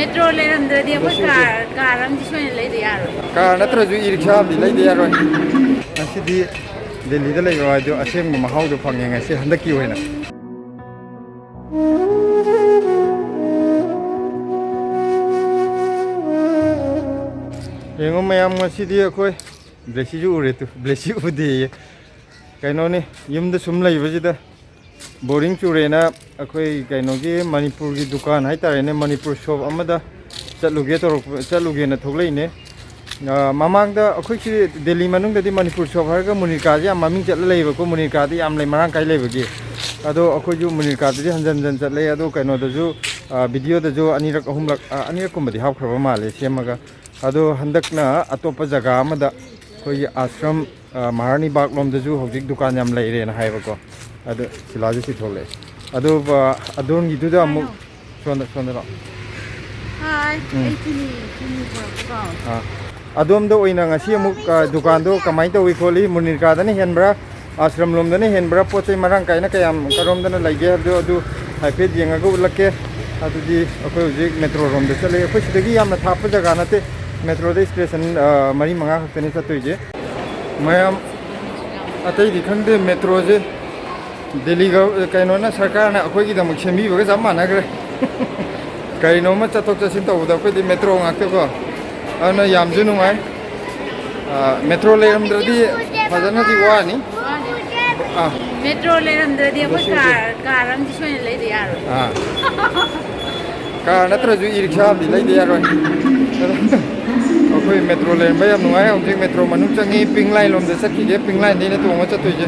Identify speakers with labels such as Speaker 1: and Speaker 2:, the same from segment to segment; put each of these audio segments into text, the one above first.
Speaker 1: metro leiramdradi akoi car amdi soina leide yaro
Speaker 2: car natraju e-rickshaw amdi leide yaro asidi Delhi da leiba waido asem mahau do phangye ngase handaki hoina yengo mayam ngasidi akoi blesi ju ure tu blesi udi kaino ni yumda sum leiba jida boring churena akoi kaino gi Manipur gi dukan hai tare ne Manipur shop amada chaluge na thoglei ne mamang da akoi chi Delhi manung da di Manipur shop har ga munika ja maming chat leiba ko munika di am lei marang kai leiba gi ado akoi ju munika di hanjan chat lei ado kaino da ju video da ju anirak ahumlak anirak kumadi hap khaba male semaga ado handakna atopa jaga amada koi ashram Maharani bagh lomda ju hojik dukan yam leire na haiba ko ado silaji si thole ado adon gi du da mu sonda ra
Speaker 1: hi kini ko
Speaker 2: adom do oina ngasi amuk dukan do kamai to wi kholi munirka da ne henbra ashram lom da ne henbra pochai marang kaina kayam karom da na laige ado adu haipet yenga go lakke adu di akoi hojik metro rom da chale akoi sidagi yamna thapa jaga na te metro da station mari manga khakne chatoi mayam atai di khangde metro je Delhi ga kaino na sarkar na akoi gi damuk sembi ba ga mana gre kaino ma chatok chasin to da akoi di metro ngakte ko ana yam ju nungai metro leiramdradi fajana di wani
Speaker 1: metro leiramdradi akoi car amdi soina leide yaro
Speaker 2: car natraju e-rickshaw amdi leide yaro akoi metro len ba yam nungai hojik metro manung changi ping line lom de sakhi ge ping line ne tonga chatoi je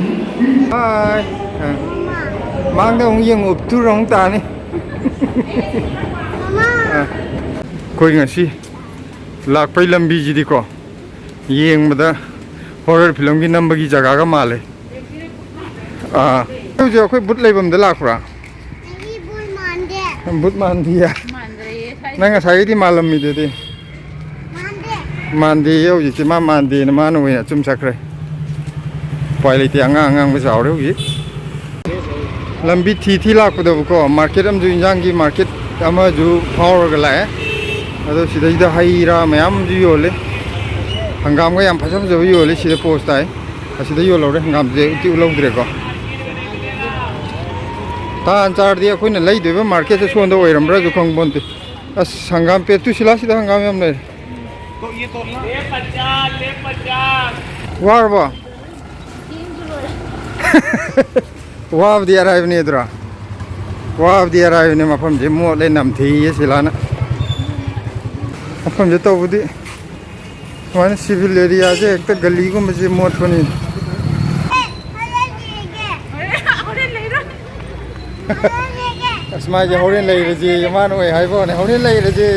Speaker 2: hai mang da ong yeng up tu rong ta ni mama koi ngasi lak pai lambi ji di ko yeng mada horror film gi number gi jaga ga male jo koi but leibam da lak pra but man dia nang sai di malam mi de mande yo ji ti ma mande na ma no ya chum sakre pai le ti angang ba jaw re gi lambi thi lak da ko market am ju injang gi market ama ju power ga la ado sidai da haira mayam ju yole hangam ga yam phasam jo yole sida post tai asida yolo re hangam je ti ulong dire ko ta anchar dia khoina lei deba market se sonda oiram bra ju khong bonte as hangam pe tu sila sida hangam yam ne to ye to le 50 war ba wow dia arrive ne dra wow dia arrive ne mafam je mo le nam thi ye silana mafam je to budi wan civil area je ekta gali ko me mo thoni asma je horen lei re je yaman oi hai bo ne horen lei re je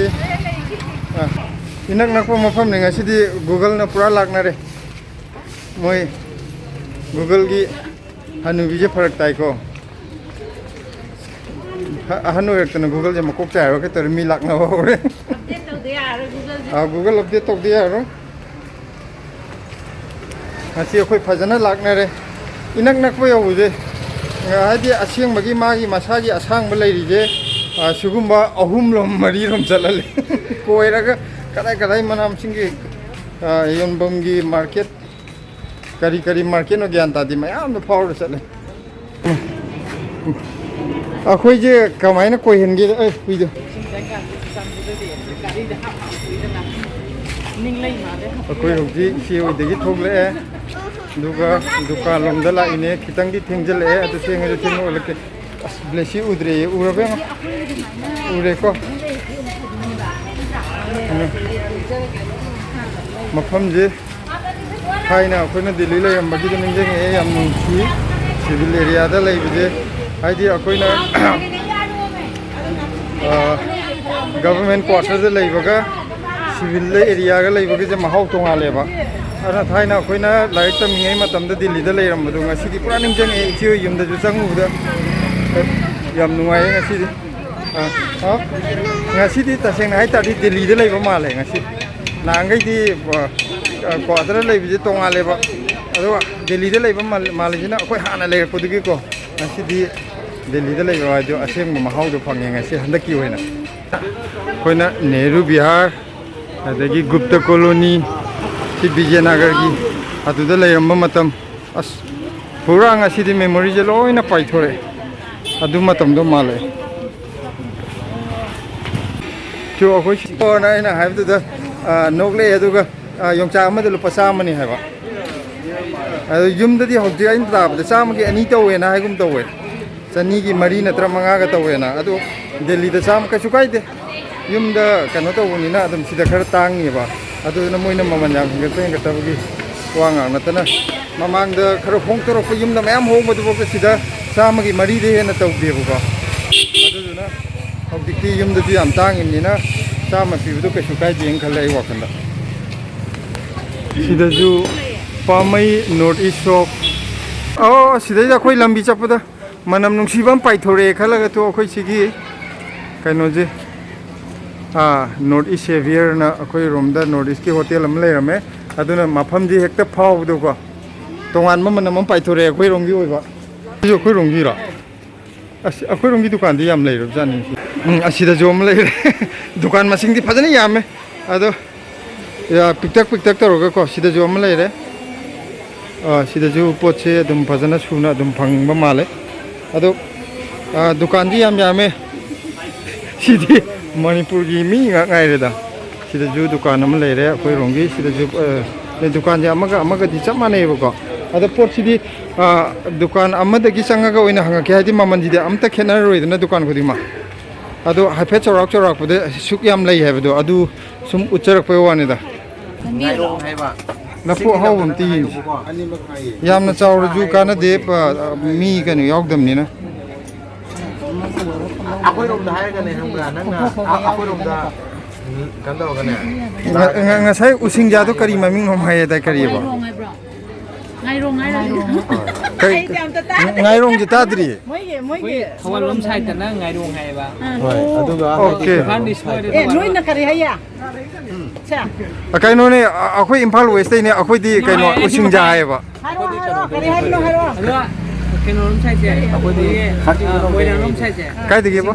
Speaker 2: inak nak po mafam ne ngasi di google na pura lak na re moi google gi hanu bije farak tai ko hanu ekta google je makok chai ro ke tor mi lak na ho re
Speaker 1: update to dia google
Speaker 2: google update to dia ro asi khoi phajana lak na re inak nak po yo je hadi asyang bagi magi masagi asang ba leiri je sugumba ahum lom mari rom chalale koiraga kadai manam singi yonbom gi market kari market no gyan ta di mayam no power chale akhoi je kamai na koi hen ge ai hui do akhoi hoji si oi de gi thog le duga duka lom da la ine khitang di thengjel e atu seng e thing ol ke blesi udre urabe ure ko mafam je haina akhoi Delhi la yam bagi ning jeng e yam nung chi civil area da lai bije haidi akhoi na government quarters da lai baga civil area ga lai baga je mahau tonga le ba ana thaina akhoi na lai tam ngai matam da Delhi da lai ram bu ngasi di pura ning jeng e chi yum da ju changu da yam nungai ngasi di ngasi di ta seng hai ta di Delhi da lai ba ma le ngasi na ngai di quarter lai bije tonga le ba ado Delhi da lai ba ma le jina akhoi hana le ko du gi ko ngasi di Delhi da lai ba jo asem ma hau do phang ngasi handaki hoina ꯑꯩꯈꯣꯏꯅ ꯅꯦꯍꯔꯨ ꯕꯤꯍꯥꯔ ꯑꯗꯒꯤ Gupta colony ꯁꯤ ꯕꯤꯖꯌꯅꯒꯔꯒꯤ ꯑꯗꯨꯗ ꯂꯩꯔꯝꯕ ꯃꯇꯝ ꯑꯁ ꯄꯨꯔꯥ ꯉꯁꯤꯗꯤ ꯃꯦꯃꯣꯔꯤꯁꯦ ꯂꯣꯏꯅ ꯄꯥꯏꯊꯣꯔꯛꯑꯦ ꯑꯗꯨ ꯃꯇꯝꯗꯣ ꯃꯥꯜꯂꯦ ꯆꯣ ꯑꯩꯈꯣꯏ ꯁꯤꯅ ꯑꯩꯅ ꯍꯥꯏꯕꯗꯨꯗ ꯅꯣꯛꯂꯛꯑꯦ ꯑꯗꯨꯒ ꯌꯣꯡꯆꯥꯛ ꯑꯃꯗ ꯂꯨꯄꯥ 100ꯅꯤ ꯍꯥꯏꯕ ꯑꯗꯨ ꯌꯨꯝꯗꯗꯤ ꯍꯧꯖꯤꯛ ꯑꯩꯅ ꯇꯥꯕꯗ 100ꯒꯤ 2 ꯇꯧꯋꯦꯅ ꯍꯥꯏꯒꯨꯝꯇꯧꯋꯦ 200ꯒꯤ 4 ꯅꯠꯇ꯭ꯔ 5ꯒ ꯇꯧꯋꯦꯅ ꯑꯗꯨ ꯗꯦꯜꯂꯤꯗ 100 ꯀꯩꯁꯨ ꯀꯥꯏꯗꯦ ꯌꯨꯝꯗ ꯀꯩꯅꯣ ꯇꯧꯕꯅꯤꯅ ꯑꯗꯨꯝ ꯁꯤꯗ ꯈꯔ ꯇꯥꯡꯉꯦꯕ ꯑꯗꯨꯗꯨꯅ ꯃꯣꯏꯅ ꯃꯃꯜ ꯌꯥꯝ ꯍꯦꯟꯒꯠꯇꯕꯒꯤ ꯋꯥ ꯉꯥꯡ ꯅꯠꯇꯅ ꯃꯃꯥꯡꯗ ꯈꯔ ꯍꯣꯡꯇꯣꯔꯛꯄ ꯌꯨꯝꯗ ꯃꯌꯥꯝ ꯍꯣꯡꯕꯗꯨꯐꯥꯎꯗ ꯁꯤꯗ 100ꯒꯤ 4ꯗꯩ ꯍꯦꯟꯅ ꯇꯧꯗꯦꯕꯀꯣ ꯑꯗꯨꯗꯨꯅ ꯍꯧꯖꯤꯛꯇꯤ ꯌꯨꯝꯗꯗꯤ ꯌꯥꯝ ꯇꯥꯡꯉꯤꯕꯅꯤ나 100 ꯄꯤꯕꯗꯣ ꯀꯩꯁꯨ ꯀꯥꯏꯗꯦꯅ ꯈꯜꯂꯦ ꯑꯩ ꯋꯥꯈꯜꯗ ꯁꯤꯗꯁꯨ ꯄꯥꯃꯩ ꯅꯣꯔꯠ ꯏꯁ ꯁꯣꯞ ꯁꯤꯗꯩꯗ ꯑꯩꯈꯣꯏ ꯂꯝꯕꯤ ꯆꯠꯄꯗ ꯃꯅꯝ ꯅꯨꯡꯁꯤꯕ ꯑꯃ ꯄꯥꯏꯊꯣꯔꯛꯑꯦ ꯈꯜꯂꯒ ꯑꯩꯈꯣꯏ ꯁꯤꯒꯤ ꯀꯩꯅꯣꯁꯦ ꯅꯣꯔꯠ ꯏꯁ ꯁꯦꯚꯤꯌꯔꯅ ꯑꯩꯈꯣꯏꯔꯣꯝꯗ ꯅꯣꯔꯠ ꯏꯁꯀꯤ ꯍꯣꯇꯦꯜ ꯑꯃ ꯂꯩꯔꯝꯃꯦ ꯑꯗꯨꯅ ꯃꯐꯝꯁꯦ ꯍꯦꯛꯇ ꯐꯥꯎꯕꯗꯣꯀꯣ ꯇꯣꯉꯥꯟꯕ ꯃꯅꯝ ꯑꯃ ꯄꯥꯏꯊꯣꯔꯛꯑꯦ ꯑꯩꯈꯣꯏꯔꯣꯝꯒꯤ ꯑꯣꯏꯕ ꯁꯤꯁꯨ ꯑꯩꯈꯣꯏꯔꯣꯝꯒꯤꯔꯣ ꯑꯁ ꯑꯩꯈꯣꯏꯔꯣꯝꯒꯤ ꯗꯨꯀꯥꯟꯗꯤ ꯌꯥꯝ ꯂꯩꯔꯕꯖꯥꯠꯅꯤ ꯑꯁꯤꯗꯁꯨ ꯑꯃ ꯂꯩꯔꯦ ꯗꯨꯀꯥꯟ ꯃꯁꯤꯡꯗꯤ ꯐꯖꯅ ꯌꯥꯝꯃꯦ ꯑꯗꯣ ꯄꯤꯛꯇꯛ ꯇꯧꯔꯒꯀꯣ ꯁꯤꯗꯁꯨ ꯑꯃ ꯂꯩꯔꯦ ꯁꯤꯗꯁꯨ ꯄꯣꯠꯁꯦ ꯑꯗꯨꯝ ꯐꯖꯅ ꯁꯨꯅ ꯑꯗꯨꯝ ꯐꯪꯕ ꯃꯥꯜꯂꯦ ꯑꯗꯣ ꯗꯨꯀꯥꯟꯗꯤ ꯌꯥꯝ ꯌꯥꯝꯃꯦ ꯁꯤꯗꯤ ꯃꯅꯤꯄꯨꯔꯒꯤ ꯃꯤ ꯉꯥꯛ ꯉꯥꯏꯔꯦꯗ ꯁꯤꯗꯁꯨ ꯗꯨꯀꯥꯟ ꯑꯃ ꯂꯩꯔꯦ ꯑꯩꯈꯣꯏꯔꯣꯝꯒꯤ ꯁꯤꯗꯁꯨ ꯗꯨꯀꯥꯟꯁꯦ ꯑꯃꯒꯗꯤ ꯆꯞ ꯃꯥꯟꯅꯩꯕꯀꯣ ꯑꯗꯣ ꯄꯣꯠꯁꯤꯗꯤ ꯗꯨꯀꯥꯟ ꯑꯃꯗꯒꯤ ꯆꯪꯉꯒ ꯑꯣꯏꯅ ꯍꯪꯉꯛꯀꯦ ꯍꯥꯏꯗꯤ ꯃꯃꯜꯁꯤꯗꯤ ꯑꯝꯇ ꯈꯦꯠꯅꯔꯔꯣꯏꯗꯅ ꯗꯨꯀꯥꯟ ꯈꯨꯗꯤꯡꯃꯛ ꯑꯗꯣ ꯍꯥꯏꯐꯦꯠ ꯆꯥꯎꯔꯥꯛꯄꯗ ꯁꯨꯛ ꯌꯥꯝ ꯂꯩ ꯍꯥꯏꯕꯗꯣ ꯑꯗꯨ ꯁꯨꯝ ꯎꯠꯆꯔꯛꯄꯩ ꯋꯥꯅꯤꯗ ꯂꯐꯨ ꯑꯍꯥꯎꯕ ꯑꯝꯇ ꯌꯦꯡꯁꯤ ꯌꯥꯝꯅ ꯆꯥꯎꯔꯁꯨ ꯀꯥꯟꯅꯗꯦ ꯃꯤ ꯀꯩꯅꯣ ꯌꯥꯎꯗꯕꯅꯤꯅ
Speaker 3: ꯑꯩꯈꯣꯏꯔꯣꯝꯗ ꯍꯥꯏꯔꯒꯅꯦ ꯈꯪꯕ꯭ꯔꯥ ꯅꯪꯅ ꯑꯩꯈꯣꯏꯔꯣꯝꯗ ꯀꯩꯅꯣ ꯇꯧꯔꯒꯅꯦ
Speaker 2: ꯉꯁꯥꯏ ꯎꯁꯤꯡꯖꯥꯗꯣ ꯀꯔꯤ ꯃꯃꯤꯡ ꯍꯥꯏꯌꯦꯗ ꯀꯔꯤꯕ ꯉꯥꯏꯔꯣꯡꯁꯦ ꯇꯥꯗ꯭ꯔꯤ
Speaker 4: ꯃꯣꯏꯒꯤ ꯊꯧꯒꯜꯂꯣꯝ ꯁꯥꯏꯗꯇꯅ ꯉꯥꯏꯔꯣꯡ ꯍꯥꯏꯌꯦꯕ
Speaker 3: ꯍꯣꯏ ꯑꯗꯨꯒ
Speaker 2: ꯑꯣꯀꯦ
Speaker 4: ꯅꯣꯏꯅ ꯀꯔꯤ ꯍꯥꯏꯌꯦ
Speaker 2: ꯀꯩꯅꯣꯅꯦ ꯑꯩꯈꯣꯏ ꯏꯝꯐꯥꯜ ꯋꯦꯁꯇꯩꯅꯦ ꯑꯩꯈꯣꯏꯗꯤ ꯀꯩꯅꯣ ꯎꯁꯤꯡꯖꯥ ꯍꯥꯏꯌꯦꯕ
Speaker 4: ꯀꯔꯤ ꯍꯥꯏꯕꯅꯣ ꯍꯥꯏꯔꯣ
Speaker 1: ꯀꯩꯅꯣꯔꯣꯝ ꯁꯥꯏꯠꯁꯦ ꯑꯩꯈꯣꯏꯗꯤ ꯃꯣꯏꯔꯥꯡꯂꯣꯝ ꯁꯥꯏꯠꯁꯦ
Speaker 2: ꯀꯥꯏꯗꯒꯤꯕ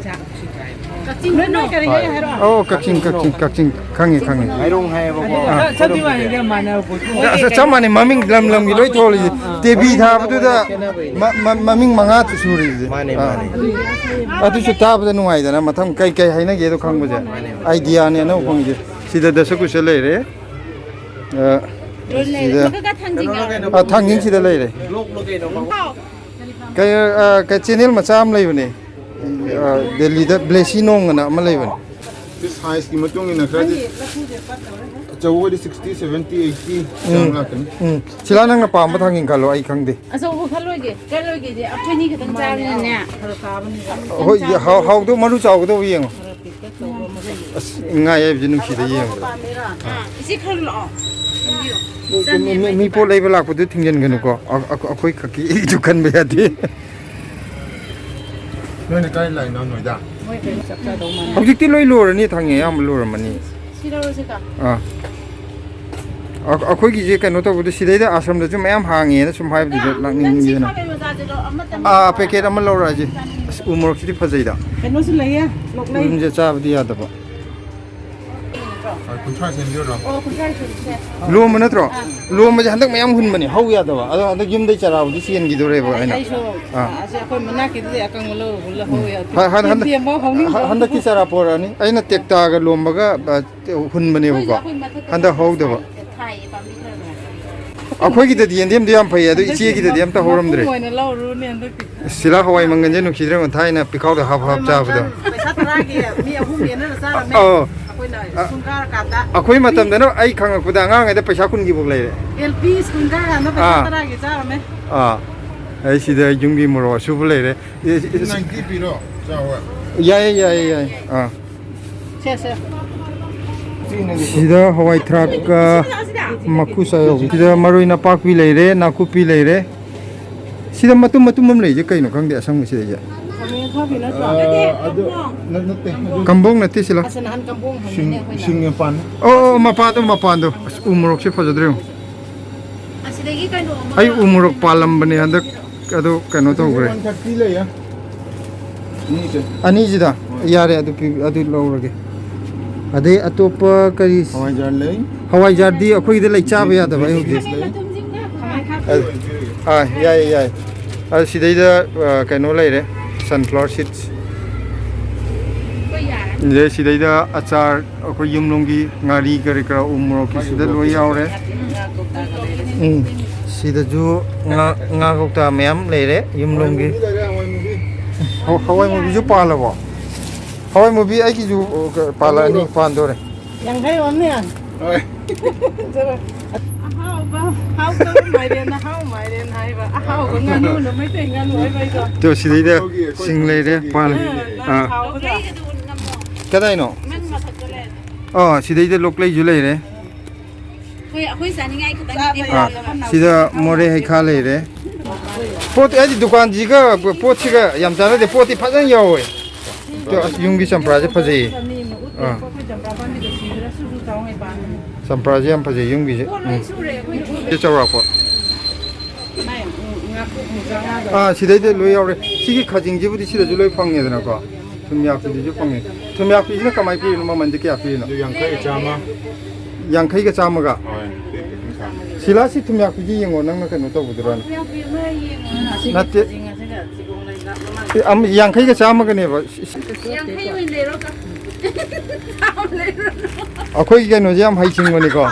Speaker 4: ꯅꯣꯏ ꯀꯔꯤ ꯍꯥꯏꯌꯦ ꯍꯥꯏꯔꯣ
Speaker 2: ꯀꯛꯆꯤꯡ ꯈꯪꯉꯦ
Speaker 3: ꯉꯥꯏꯔꯣꯡ ꯍꯥꯏꯌꯦꯕꯀꯣ
Speaker 1: ꯆꯠꯇꯤ ꯃꯥꯟꯅꯩꯗ ꯃꯥꯟꯅꯕ ꯄꯣꯠꯇꯨ
Speaker 2: ꯆꯞ ꯃꯥꯟꯅꯩ ꯃꯃꯤꯡ ꯂꯝꯒꯤ ꯂꯣꯏ ꯊꯣꯛꯂꯤꯁꯦ ꯇꯦꯕꯤ ꯊꯥꯕꯗꯨꯗ ꯃꯃꯤꯡ 5 ꯁꯨꯔꯤꯁꯦ
Speaker 3: ꯃꯥꯅꯦ
Speaker 2: ꯑꯗꯨꯁꯨ ꯇꯥꯕꯗ ꯅꯨꯡꯉꯥꯏꯗꯅ ꯃꯊꯪ ꯀꯩ ꯍꯥꯏꯅꯒꯦꯗꯣ ꯈꯪꯕꯁꯦ ꯑꯥꯏꯗꯤꯌꯥꯅꯤ ꯑꯅꯧꯕ ꯐꯪꯉꯤꯁꯦ ꯁꯤꯗ ꯗꯁꯀꯨꯁ ꯂꯩꯔꯦ ꯁꯤꯗ ꯊꯥꯡꯖꯤꯡꯁꯤꯗ ꯂꯩꯔꯦ ꯀꯩ ꯆꯦꯅꯦꯜ ꯃꯆꯥ ꯑꯃ ꯂꯩꯕꯅꯦ ꯗꯦꯜꯂꯤꯗ ꯕ꯭ꯂꯦꯁꯤ ꯅꯣꯡ ꯑꯃ ꯂꯩꯕꯅꯦ
Speaker 5: ꯁꯥꯏꯖꯀꯤ ꯃꯇꯨꯡ ꯏꯟꯅ ꯈꯔꯗꯤ ꯑꯆꯧꯕꯗꯤ 60 70 80 ꯆꯥꯡ ꯂꯥꯛꯀꯅꯤ
Speaker 2: ꯁꯤꯂꯥ ꯅꯪꯅ ꯄꯥꯝꯕ ꯊꯥꯡꯖꯤꯡ ꯈꯜꯂꯣ ꯑꯩ ꯈꯪꯗꯦ
Speaker 1: ꯑꯆꯧꯕ ꯈꯜꯂꯣꯏꯒꯦ ꯀꯩꯂꯣꯏꯒꯦꯗꯤ ꯑꯩꯈꯣꯏꯅꯤ ꯈꯛꯇꯪ ꯆꯥꯕꯅꯤꯅꯅꯦ ꯈꯔ ꯆꯥꯕꯅꯤꯅ
Speaker 2: ꯍꯣꯏ ꯍꯥꯎꯗꯧ ꯃꯔꯨ ꯆꯥꯎꯒꯗꯧꯕ ꯌꯦꯡꯉꯣ ꯑꯁ ꯉꯥꯏ ꯍꯥꯏꯕꯁꯤ ꯅꯨꯡꯁꯤꯗ ꯌꯦꯡꯕꯗ
Speaker 1: ꯏꯆꯦ ꯈꯔ ꯂꯥꯛꯑꯣ
Speaker 2: ꯃꯤ ꯄꯣꯠ ꯂꯩꯕ ꯂꯥꯛꯄꯗꯨ ꯊꯤꯡꯖꯤꯟꯒꯅꯨꯀꯣ ꯑꯩꯈꯣꯏ ꯈꯛꯀꯤ ꯑꯩꯁꯨ ꯈꯟꯕ ꯌꯥꯗꯦ
Speaker 5: ꯅꯣꯏꯅ ꯀꯥꯏ ꯂꯥꯛꯏꯅꯣ ꯅꯣꯏꯗ
Speaker 2: ꯍꯧꯖꯤꯛꯇꯤ ꯂꯣꯏ ꯂꯣꯏꯔꯅꯤ ꯊꯥꯡꯉꯦ ꯑꯌꯥꯝꯕ ꯂꯣꯏꯔꯝꯃꯅꯤ ꯑꯩꯈꯣꯏꯒꯤꯁꯦ ꯀꯩꯅꯣ ꯇꯧꯕꯗ ꯁꯤꯗꯩꯗ ꯑꯁ꯭ꯔꯝꯗꯁꯨ ꯃꯌꯥꯝ ꯍꯥꯡꯉꯦꯅ ꯁꯨꯝ ꯍꯥꯏꯕꯗꯨꯗ ꯂꯥꯛꯅꯤꯡꯉꯤꯗꯅ ꯄꯦꯀꯦꯠ ꯑꯃ ꯂꯧꯔꯛꯑꯁꯤ ꯑꯁ ꯎ ꯃꯣꯔꯣꯛꯁꯤꯗꯤ ꯐꯖꯩꯗ
Speaker 4: ꯀꯩꯅꯣꯁꯨ ꯂꯩꯌꯦ
Speaker 2: ꯎꯝꯁꯦ ꯆꯥꯕꯗꯤ ꯌꯥꯗꯕ
Speaker 5: 30 ꯁꯦꯝꯕꯤꯔꯣ
Speaker 2: ꯂꯣꯝꯕ ꯅꯠꯇ꯭ꯔꯣ ꯂꯣꯝꯕꯁꯦ ꯍꯟꯗꯛ ꯃꯌꯥꯝ ꯍꯨꯟꯕꯅꯦ ꯍꯧ ꯌꯥꯗꯕ ꯑꯗꯣ ꯍꯟꯗꯛ ꯌꯨꯝꯗꯩ ꯆꯥꯔꯥꯕꯨꯗꯤ ꯆꯦꯟꯈꯤꯗꯣꯔꯦꯕ ꯑꯩꯅ
Speaker 4: ꯑꯩꯈꯣꯏ ꯃꯅꯥꯛꯀꯤꯗꯨꯗꯤ ꯑꯀꯪꯕ ꯂꯧꯔ
Speaker 2: ꯍꯟꯗꯛꯀꯤ ꯆꯥꯔꯥ ꯄꯣꯔꯛꯑꯅꯤ ꯑꯩꯅ ꯇꯦꯛꯇꯥꯒ ꯂꯣꯝꯕꯒ ꯍꯨꯟꯕꯅꯦꯕꯀꯣ ꯍꯟꯗꯛ ꯍꯧꯗꯕ ꯑꯩꯈꯣꯏꯒꯤꯗꯗꯤ ꯌꯦꯟꯗꯦꯝꯗꯣ ꯌꯥꯝ ꯐꯩ ꯑꯗꯣ ꯏꯆꯦꯒꯤꯗꯗꯤ ꯑꯝꯇ ꯍꯧꯔꯝꯗ꯭ꯔꯦ ꯁꯤꯂꯥ ꯍꯋꯥꯏ ꯃꯪꯒꯟꯁꯦ ꯅꯨꯡꯁꯤꯗ꯭ꯔꯒ ꯊꯥꯏꯅ ꯄꯤꯈꯥꯎꯗ ꯍꯥꯞ ꯆꯥꯕꯗꯣ
Speaker 4: ꯄꯩꯁꯥ 10ꯒꯤ ꯃꯤ 3 ꯌꯦꯟꯅꯔ ꯆꯥꯔꯝꯃꯦ ꯑꯩꯈꯣꯏꯅ ꯁ꯭ꯀꯨꯜ ꯀꯥꯔꯀꯥꯟꯗ
Speaker 2: ꯑꯩꯈꯣꯏ ꯃꯇꯝꯗꯅ ꯑꯩ ꯈꯪꯉꯛꯄꯗ ꯑꯉꯥꯡꯉꯩꯗ ꯄꯩꯁꯥ 1 ꯂꯩꯔꯦ
Speaker 4: LP ꯁ꯭ꯀꯨꯜ ꯀꯥꯔꯀꯥꯟꯗ ꯄꯩꯁꯥ 10ꯒꯤ ꯆꯥꯔꯝꯃꯦ
Speaker 2: ꯑꯩ ꯁꯤꯗ ꯌꯨꯝꯒꯤ ꯃꯣꯔꯣꯛ ꯑꯁꯨꯕ ꯂꯩꯔꯦ
Speaker 5: 90 ꯄꯤꯔꯣ ꯆꯥꯎꯋꯦ
Speaker 2: ꯌꯥꯏ ꯁꯤꯗ ꯍꯋꯥꯏ ꯊꯔꯥꯛꯀ ꯃꯀꯨ ꯆꯥꯌꯧꯕꯤ ꯁꯤꯗ ꯃꯔꯣꯏ ꯅꯄꯥꯛꯄꯤ ꯂꯩꯔꯦ ꯅꯥꯀꯨꯞꯄꯤ ꯂꯩꯔꯦ ꯁꯤꯗ ꯃꯇꯨꯝ ꯑꯃ ꯂꯩꯁꯦ ꯀꯩꯅꯣ ꯈꯪꯗꯦ ꯑꯁꯪꯕꯁꯤꯗꯩꯁꯦ
Speaker 5: ꯑꯗꯨ ꯅꯠꯇꯦ
Speaker 2: ꯀꯝꯕꯣꯡ ꯅꯠꯇꯦ ꯁꯤꯂꯥ
Speaker 5: ꯁꯤꯡ ꯃꯄꯥꯟ
Speaker 2: ꯃꯄꯥꯟꯗꯣ ꯑꯁ ꯎ ꯃꯣꯔꯣꯛꯁꯦ ꯐꯖꯗ꯭ꯔꯦ
Speaker 1: ꯑꯁꯤꯗꯒꯤ ꯀꯩꯅꯣ ꯑꯃ
Speaker 2: ꯑꯩ ꯎ ꯃꯣꯔꯣꯛ ꯄꯥꯜꯂꯝꯕꯅꯦ ꯍꯟꯗꯛ ꯑꯗꯣ ꯀꯩꯅꯣ ꯇꯧꯈ꯭ꯔꯦ
Speaker 5: 130 ꯂꯩꯌꯦ
Speaker 2: ꯑꯅꯤꯁꯤꯗ ꯌꯥꯔꯦ ꯑꯗꯨ ꯂꯧꯔꯒꯦ ꯑꯗꯩ ꯑꯇꯣꯞꯄ ꯀꯔꯤ
Speaker 5: Hawai jar lei.
Speaker 2: ꯍꯋꯥꯏꯖꯥꯔꯗꯤ ꯑꯩꯈꯣꯏꯒꯤꯗ ꯂꯩ ꯆꯥꯕ ꯌꯥꯗꯕ ꯑꯩ ꯍꯧꯖꯤꯛ ꯌꯥꯏ ꯁꯤꯗꯩꯗ ꯀꯩꯅꯣ ꯂꯩꯔꯦ ꯁꯟꯐ꯭ꯂꯥꯋꯔ ꯁꯤꯗꯁ ꯁꯤꯗꯩꯗ ꯑꯆꯥꯔ ꯑꯩꯈꯣꯏ ꯌꯨꯝꯂꯣꯝꯒꯤ ꯉꯥꯔꯤ ꯀꯔꯤ ꯀꯔꯥ ꯎ ꯃꯣꯔꯣꯛꯀꯤ ꯁꯤꯗ ꯂꯣꯏ ꯌꯥꯎꯔꯦ ꯁꯤꯗꯁꯨ ꯉꯥ ꯀꯧꯇꯥ ꯃꯌꯥꯝ ꯂꯩꯔꯦ ꯌꯨꯝꯂꯣꯝꯒꯤ ꯍꯋꯥꯏ ꯃꯨꯕꯤꯁꯨ ꯄꯥꯜꯂꯕꯣ ꯍꯋꯥꯏ ꯃꯨꯕꯤ ꯑꯩꯒꯤꯁꯨ ꯄꯥꯜꯂꯛꯑꯅꯤ ꯄꯥꯟꯗꯣꯔꯦ
Speaker 4: Yang hai on ne.
Speaker 5: Oi.
Speaker 2: 또 시대에 싱레이래 발 그다이노 시대에 록레이 줄레이래 시다 모레 해칼레이래 포트 아직 두칸지가 포트가 얌자는데 포트 파전 야오에 또 용기 샴프라제 파제 샴프라제 얌 파제 용기제 저라고 시대에 로이 야오래 시기 가징지부디 시대에 로이 팡네더나고 tumyakpidiju pange tumyakpidina kamai pirino mamandi kya pirino yankai chamaga silasi tumyakpidi yengo nangna kano tobudurana natte am yankai chamaga ne ba akhoi kano jam haicingoni ko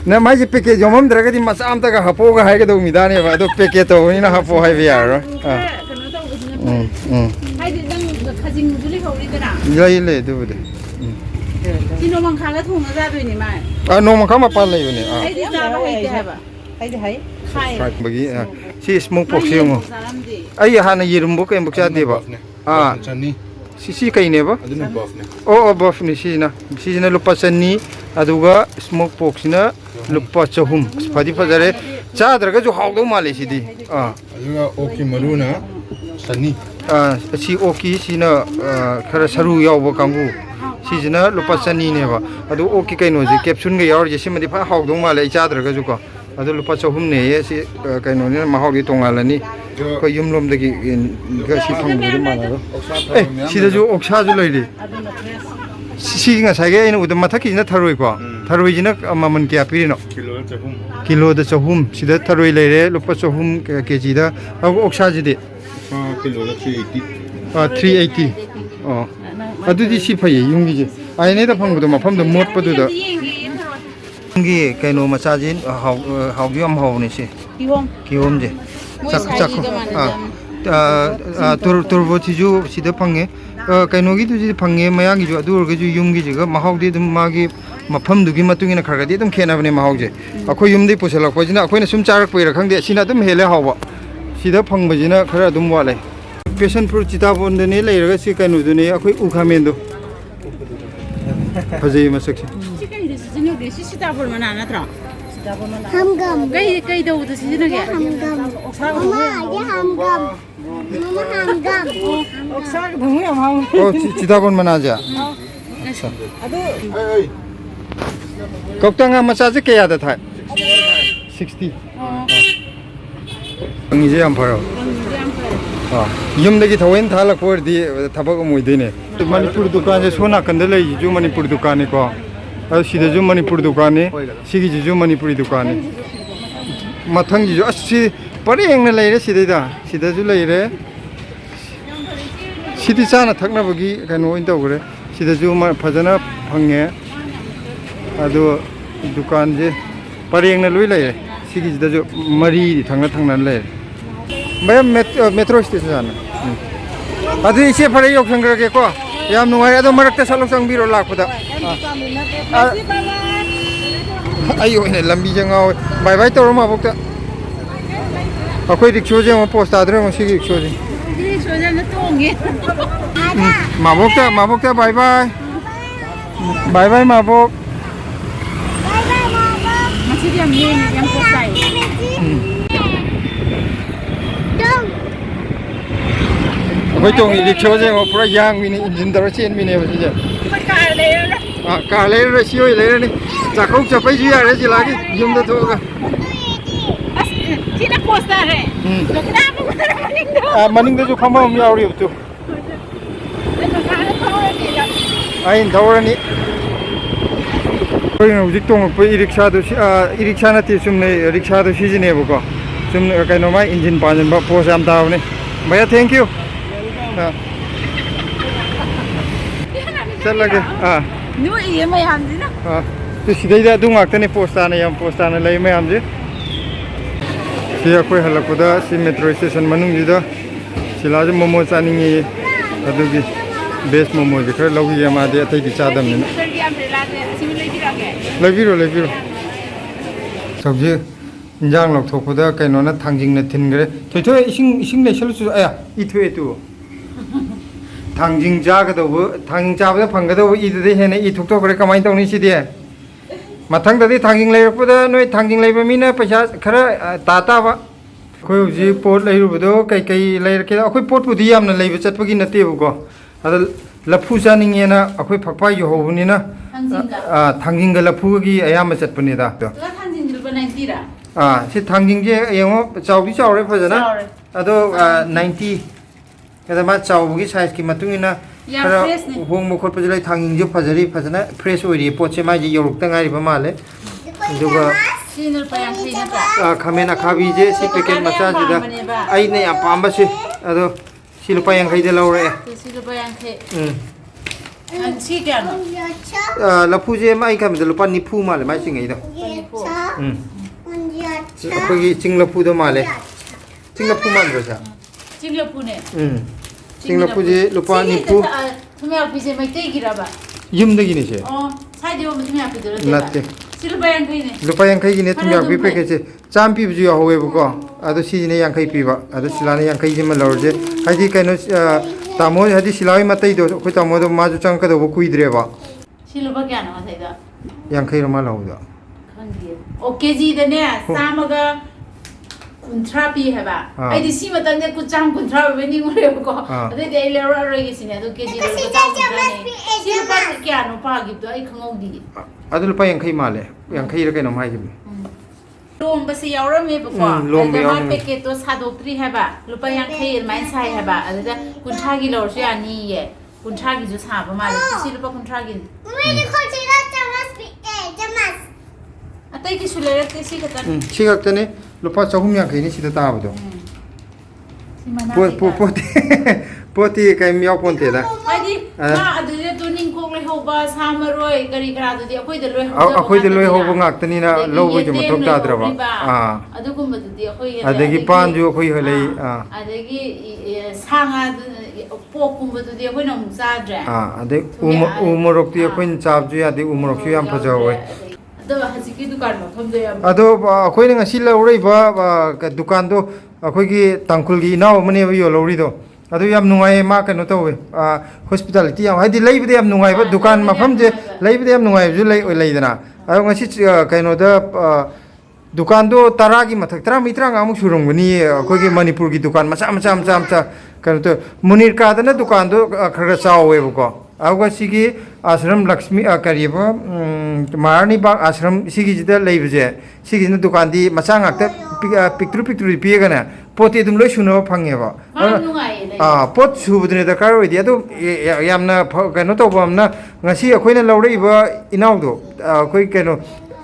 Speaker 2: na mai peke jomam dragadi masam ta ga hapo ga haige do midane ba do peke to ni na hapo hai biar
Speaker 1: 하이디 난 가진 줄이 거리더라.
Speaker 2: 이래 두부데.
Speaker 1: 지노만 가가 통을 잡으니만.
Speaker 2: 노만 가마 빨래요네.
Speaker 1: 하이디 잡아 하이디 해봐. 하이디 하이. 카이.
Speaker 2: 거기 시 스모크 복싱어. 아이 하나 이름 뭐 껬 먹자 돼봐. 시시 까이네봐.
Speaker 5: Aduna buffne.
Speaker 2: 버프니 시나. 시나 루파 찬니 아두가 스모크 복싱나 루파 처훔. 파디 파자레 차드라가주 하우도 말레 시디.
Speaker 5: Aduna oki maruna. Sani.
Speaker 2: 시 오키 시나 khara saru yaw kanggu sijina lupa chani ne ba adu oki kaino je capsule ga yaw je simadi pha hawd dong male chadra ga ju ko adu lupa chahum ne ye si kaino ne ma hawdi tongalani ko yumlom dagi ga si thongbu ma na ro sida ju oksa ju loidi si nga sa ge ina udam mathaki na tharoi ko tharoi jina maman kya pirino kilo da chahum sida tharoi leire lupa chahum kg da oksa ji de
Speaker 5: Kilo 380.
Speaker 2: 380. ꯑꯗꯨꯗꯤ ꯁꯤ ꯐꯩꯌꯦ ꯌꯨꯝꯒꯤꯁꯦ ꯑꯩꯅꯦꯗ ꯐꯪꯕꯗꯣ ꯃꯐꯝꯗ ꯃꯣꯠꯄꯗꯨꯗ ꯌꯨꯝꯒꯤ ꯀꯩꯅꯣ ꯃꯆꯥꯁꯦ ꯍꯥꯎꯗꯤ ꯌꯥꯝ ꯍꯥꯎꯕꯅꯦ ꯁꯤ ꯀꯤꯍꯣꯝꯁꯦ ꯇꯣꯔꯕꯣꯠꯁꯤꯁꯨ ꯁꯤꯗ ꯐꯪꯉꯦ ꯀꯩꯅꯣꯒꯤꯗꯨꯁꯨ ꯐꯪꯉꯦ ꯃꯌꯥꯡꯒꯤꯁꯨ ꯑꯗꯨ ꯑꯣꯏꯔꯒꯁꯨ ꯌꯨꯝꯒꯤꯁꯤꯒ ꯃꯍꯥꯎꯗꯤ ꯑꯗꯨꯝ ꯃꯥꯒꯤ ꯃꯐꯝꯗꯨꯒꯤ ꯃꯇꯨꯡ ꯏꯟꯅ ꯈꯔ ꯈꯔꯗꯤ ꯑꯗꯨꯝ ꯈꯦꯠꯅꯕꯅꯦ ꯃꯍꯥꯎꯁꯦ ꯑꯩꯈꯣꯏ ꯌꯨꯝꯗꯒꯤ ꯄꯨꯁꯤꯜꯂꯛꯄꯁꯤꯅ ꯑꯩꯈꯣꯏꯅ ꯁꯨꯝ ꯆꯥꯔꯛꯄꯩꯔꯥ ꯈꯪꯗꯦ ꯁꯤꯅ ꯑꯗꯨꯝ ꯍꯦꯜꯂꯦ ꯍꯥꯎꯕ sida ꯐꯪꯕꯁꯤꯅ ꯈꯔ ꯑꯗꯨꯝ ꯋꯥꯠꯂꯦ passion fruit ꯆꯤꯇꯥꯕꯣꯟꯗꯅꯦ ꯂꯩꯔꯒ ꯁꯤ ꯀꯩꯅꯣꯗꯨꯅꯦ ꯑꯩꯈꯣꯏ ꯎꯈꯥꯃꯦꯟꯗꯣ ꯐꯖꯩ ꯃꯁꯛꯁꯦ
Speaker 1: 시다볼 만안 하더라. 함감. 그이 더우도 시지나게. 함감. 엄마 이게 함감. 엄마 함감.
Speaker 4: 옥사가 너무 야마우.
Speaker 2: 지다본만 하자. 걱정한 마사지 깨야다 타. 60. 이제 안 팔아. yumdagi thawen thala khor di thabak amoi dine manipur dukan je sona kandale ju manipur dukan ko sida ju manipur dukan ne sigi ju manipuri dukan ne mathang ji asi pareng na leire sida ju leire sidi chana thakna bagi kano in tawre sida ju phajana phange adu dukan je pareng na loi leire sigi sida ju mari thangna leire ma'am metro station अदु इसे फरे योग संग्रह को याम नुंगाय अदो मरक्ते सलो संबिरो लाखपदा अयो ने लंबी जंगाव बाय बाय तोर मा बक्ता अखोय रिक्शो जे पोस्ट आद्रे मसी रिक्शो जे
Speaker 1: न तोंगे
Speaker 2: माबोक्ता बाय बाय बाय बाय माबोक
Speaker 1: मसी याम पोस्ट आइ
Speaker 2: अखोय तोंग रिक्शो जे पूरा यांग मिनी इंजिन दर चेन मिने बसी जे कार ले रे सियो ले रे चाखौ चपै जु यारे जिलागी युम द थोगा
Speaker 1: सिना पोस्ट रे
Speaker 2: मनिंग द जो फमा हम यावरि तो ꯑꯩꯅ ꯊꯧꯔꯅꯤ ꯑꯩꯈꯣꯏꯅ ꯍꯧꯖꯤꯛ ꯇꯣꯡꯉꯛꯄ ꯏꯔꯤꯛꯁꯥꯗꯣ ꯏꯔꯤꯛꯁꯥ ꯅꯠꯇꯦ ꯆꯨꯝꯅ ꯔꯤꯛꯁꯥꯗꯣ ꯁꯤꯖꯤꯟꯅꯩꯕꯀꯣ ꯆꯨꯝꯅ ꯀꯩꯅꯣ ꯃꯥꯏ ꯏꯟꯖꯤꯟ ꯄꯥꯟꯁꯤꯟꯕ ꯄꯣꯁ ꯌꯥꯝ ꯇꯥꯕꯅꯤ भैया थैंक यू चलगे
Speaker 1: ꯅꯣꯏ ꯃꯌꯥꯝꯁꯤꯅ
Speaker 2: सिदैदा अदꯨ ngaktane post tana lay mayam je si akoi halakpada si metro station manungida silaje momo chaningi adugi best momo je khar lawgi ya ma de atai di chadam ni leibiro sabje injang lok thokpada kaino na thangjing na thingre thoi ising le selu aya ithwe tu thangjing ja ga do thangjing ja ba phang ga do I de he na I thok to kare kamai tong ni si de mathang dadi thangjing leirapda noi thangjing leiba mina paisa khara tata ba khoi ji pot leirubudo kai leirke akhoi pot pudi yamna leiba chatpagi nate bu ko ada lafu chaninge na akhoi phakpai yo hobuni na thangjing ga lafu gi ayama chatpani da to
Speaker 1: thangjing jilba 90 ra
Speaker 2: si thangjing je yengo chawdi chawre phajana ado 90 kada ma chawgi size ki matungina khara hong mo khot pajai thangjing je phajari phajana fresh oi pot che mai je yoruk ta ngai ba male duga
Speaker 1: sinul payang thina ta
Speaker 2: khamena khabi je si packet macha ji da ai ne ya pamba si ado si lupa yang khai de laure
Speaker 1: sinul payang the an si kya no
Speaker 2: lapu je mai kam de lupa ni phu male mai singai da akhoi ching lapu do male ching lapu man ro sa
Speaker 1: Singapore ne
Speaker 2: ching lapu je lupa ni phu
Speaker 1: thumya pise mai te giraba
Speaker 2: yum de gi ne se
Speaker 1: oh sai de mo thumya pide ro
Speaker 2: natte
Speaker 1: sinul payang the ne
Speaker 2: lupa yang khai gi ne thumya bi packet je cham pi bu yo howe bu ko ado si ne yang khai pi ba ado silana yang khai ji ma lor je hai di kaino tamo hadi silai ma tai do khoi tamo do ma ju chang ka do bu kui dre ba
Speaker 1: sinul pa kya no sai da
Speaker 2: yang khai ro ma lo da
Speaker 1: khangdi o kg de ne samaga kuntra pi haba ai di si matang de ku chang kuntra be ni ngore ko ade de le ra ra gi sine do kg de ko chang kuntra ne si pa kya no pa gi do ai khangau di
Speaker 2: adu lupa yang khai ma le yang khai ra kaino mai ji
Speaker 1: lomba se yaurame ba ko
Speaker 2: lomba
Speaker 1: ma packet to sadopri haba lupa yang khai mai sai haba ade kuntra gi lor se ani ye kuntra gi ju sa ba ma le si lupa kuntra gi
Speaker 6: मेरे को चिरा चम्मच भी चम्मच
Speaker 1: atai ki sulere te si ka tan
Speaker 2: si gaktane lupa chahum yang khai ni sida ta ba do
Speaker 1: si mana
Speaker 2: poti kai miao ponte da
Speaker 1: ai di ma adu de to ning ko le hoba samaroi kari kara du di akoi de loi
Speaker 2: akhoi de loi hobo ngaktani na lobo ju mathok ta dra ba
Speaker 1: adu kum du di akoi
Speaker 2: adagi pan ju akhoi halei
Speaker 1: adagi sanga po kum du di akoi na mu sa dra
Speaker 2: ade umorok ti akhoi chap ju ya de umorok ju yam phajawe
Speaker 1: ado hajiki dukan ma pham de yam
Speaker 2: ado akhoi na ngasi laurei ba dukan do akhoi gi tangkul gi naw mane ba yo lauri do adu yam nungai ma kano tawe hospitality yam haidi leibde yam nungai ba dukan mafam je leibde yam nungai ju lei dana adu ngasi kaino da dukan do taragi mathak tara mitra nga amuk surungni akhoi gi manipur gi dukan macha kano to munir ka da na dukan do khara chawe ko agu sigi ashram lakshmi kariba Maharani bagh ashram sigi jida leibje sigi na dukan di macha ngakta picture piega na poti dum loi suno phange ba pot subudne da kar oi di adu yamna kano to bamna ngasi akhoi na laurei ba inaw do akhoi kano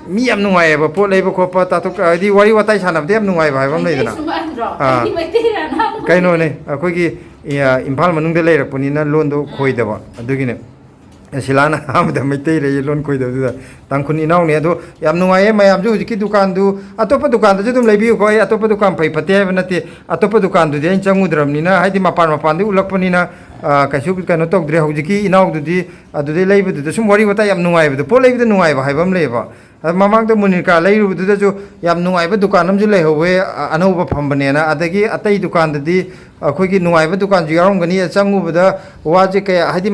Speaker 2: mi yam nungai ba pot leiba khopa ta to di wari watai sanam de yam nungai ba bam nei dana kaino ne akhoi gi imphal manung de leirak puni na lon do khoi da ba adugi ne silana amda meitei re lon khoi da da tangkhun inaw ne ado yam nungai mayam ju ki dukan du atopa dukan da judum leibi ko atopa dukan pai pate ba nate atopa dukan du de changu dram ni na haidi mapan de ulak pani na kaisu kano tok dre hojiki inaw du di adu de leibi du sum wari wata yam nungai ba po leibi de nungai ba haibam leiba mamang da munirka leiru du da ju yam nungai ba dukan am ju lei howe anau ba phambane na adagi atai dukan da di akhoi gi nungai ba dukan ju yarom gani changu ba da waje kaya haidi